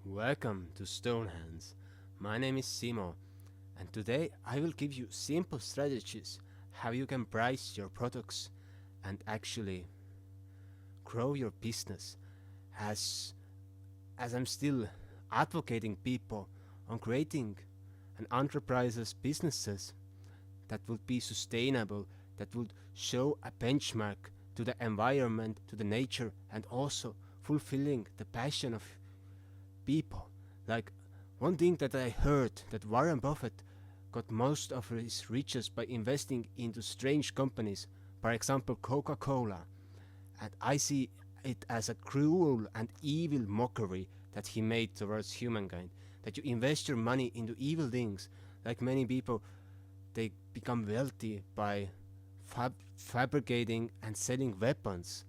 Welcome to Stonehands. My name is Simo, and today I will give you simple strategies how you can price your products and actually grow your business. As as I'm still advocating people on creating an enterprises businesses that would be sustainable, that would show a benchmark to the environment, to the nature, and also fulfilling the passion of people. Like one thing that I heard that Warren Buffett got most of his riches by investing into strange companies, for example Coca Cola, and I see it as a cruel and evil mockery that he made towards humankind. That you invest your money into evil things, like many people, they become wealthy by fabricating and selling weapons,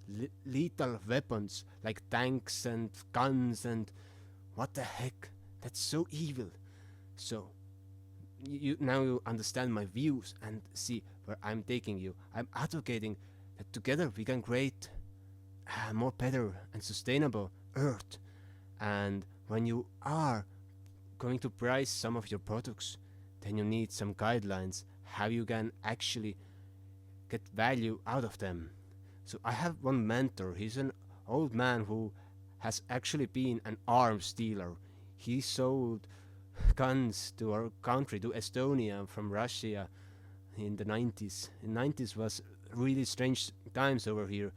lethal weapons like tanks and guns and what the heck? That's so evil. So you now you understand my views and see where I'm taking you. I'm advocating that together we can create a more better and sustainable earth. And when you are going to price some of your products, then you need some guidelines how you can actually get value out of them. So I have one mentor. He's an old man who has actually been an arms dealer. He sold guns to our country, to Estonia from Russia in the 90s. The 90s was really strange times over here.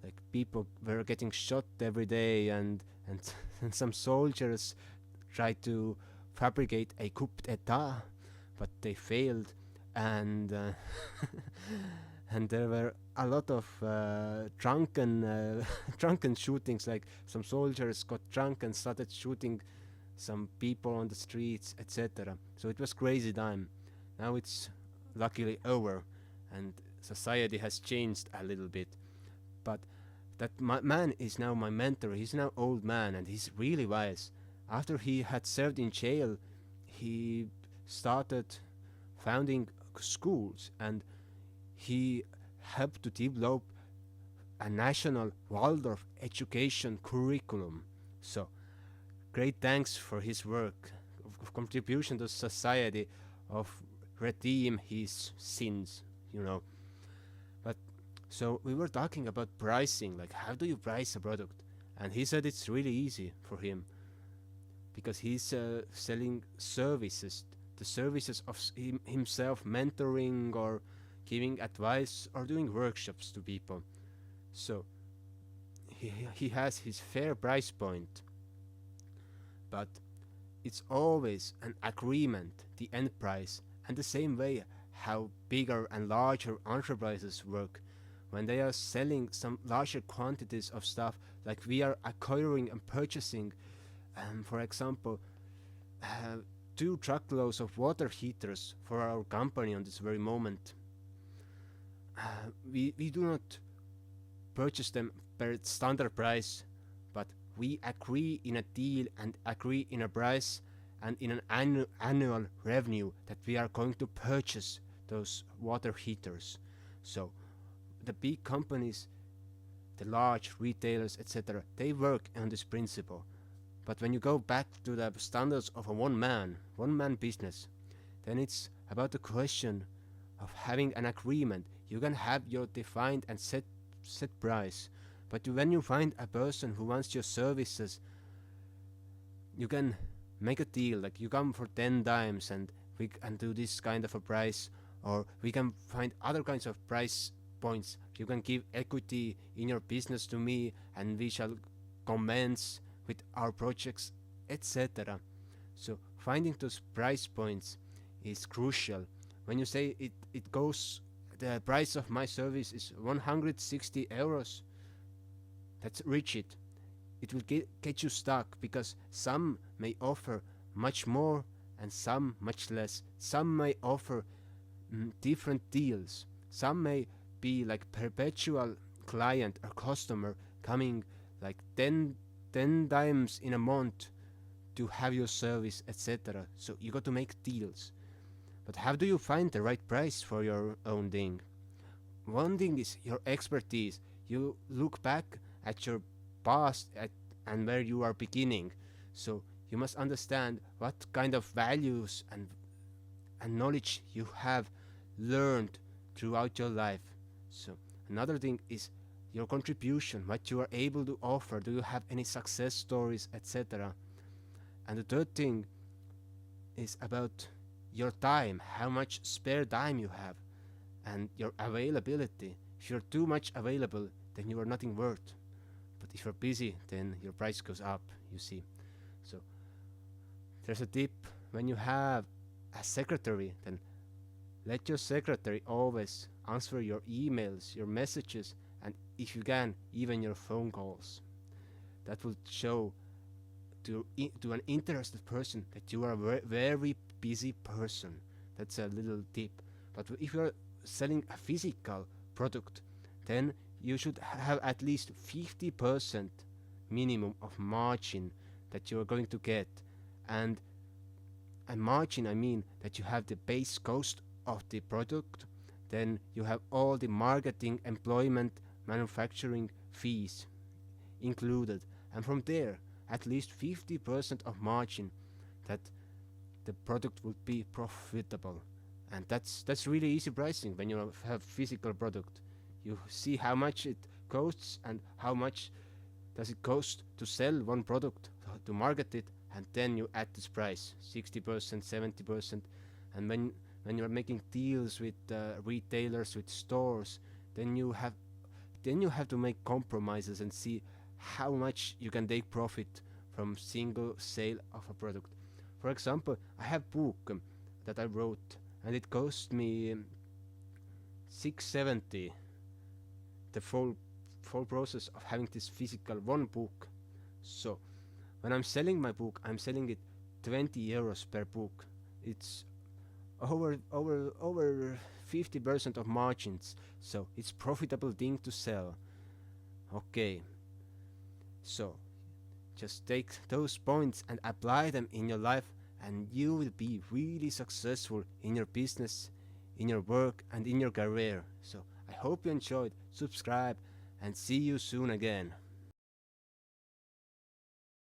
Like people were getting shot every day, and, and some soldiers tried to fabricate a coup d'état, but they failed, and and there were a lot of drunken drunken shootings. Like some soldiers got drunk and started shooting some people on the streets, etc. So it was crazy time. Now it's luckily over, and society has changed a little bit. But that man is now my mentor. He's now old man, and he's really wise. After he had served in jail, he started founding schools, and he helped to develop a national Waldorf education curriculum. So great thanks for his work of contribution to society, of redeem his sins, you know. But so we were talking about pricing, like how do you price a product? And he said it's really easy for him because he's selling services, the services of himself, mentoring or giving advice or doing workshops to people. So he has his fair price point, but it's always an agreement, the end price, and the same way how bigger and larger enterprises work. When they are selling some larger quantities of stuff, like we are acquiring and purchasing, for example, uh, 2 truckloads of water heaters for our company on this very moment. We do not purchase them per standard price, but we agree in a deal and agree in a price and in an annual revenue that we are going to purchase those water heaters. So the big companies, the large retailers, etc., they work on this principle. But when you go back to the standards of a one man business, then it's about the question of having an agreement. You can have your defined and set price, but when you find a person who wants your services, you can make a deal. Like you come for 10 dimes, and we can do this kind of a price, or we can find other kinds of price points. You can give equity in your business to me, and we shall commence with our projects, etc. So finding those price points is crucial. When you say it goes, the price of my service is 160 euros, that's rigid. It will get you stuck because some may offer much more and some much less. Some may offer different deals. Some may be like perpetual client or customer coming like 10 times in a month to have your service, etc. So you got to make deals. But how do you find the right price for your own thing? One thing is your expertise. You look back at your past and where you are beginning. So you must understand what kind of values and knowledge you have learned throughout your life. So another thing is your contribution, what you are able to offer. Do you have any success stories, etc.? And the third thing is about your time, how much spare time you have, and your availability. If you're too much available, then you are nothing worth. But if you're busy, then your price goes up, you see. So there's a tip: when you have a secretary, then let your secretary always answer your emails, your messages, and if you can, even your phone calls. That will show to an interested person that you are a very busy person. That's a little tip. But if you are selling a physical product, then you should have at least 50% minimum of margin that you are going to get. And a margin, I mean that you have the base cost of the product, then you have all the marketing, employment, manufacturing fees included, and from there at least 50% of margin, that the product will be profitable. And that's really easy pricing. When you have physical product, you see how much it costs and how much does it cost to sell one product, to market it, and then you add this price 60%, 70%. And when you're making deals with retailers, with stores, then you have to make compromises and see how much you can take profit from single sale of a product. For example, I have book that I wrote, and it cost me 670, the full process of having this physical one book. So when I'm selling my book, I'm selling it 20 euros per book. It's over 50% of margins, so it's profitable thing to sell. Okay, so just take those points and apply them in your life, and you will be really successful in your business, in your work, and in your career. So I hope you enjoyed. Subscribe, and see you soon again.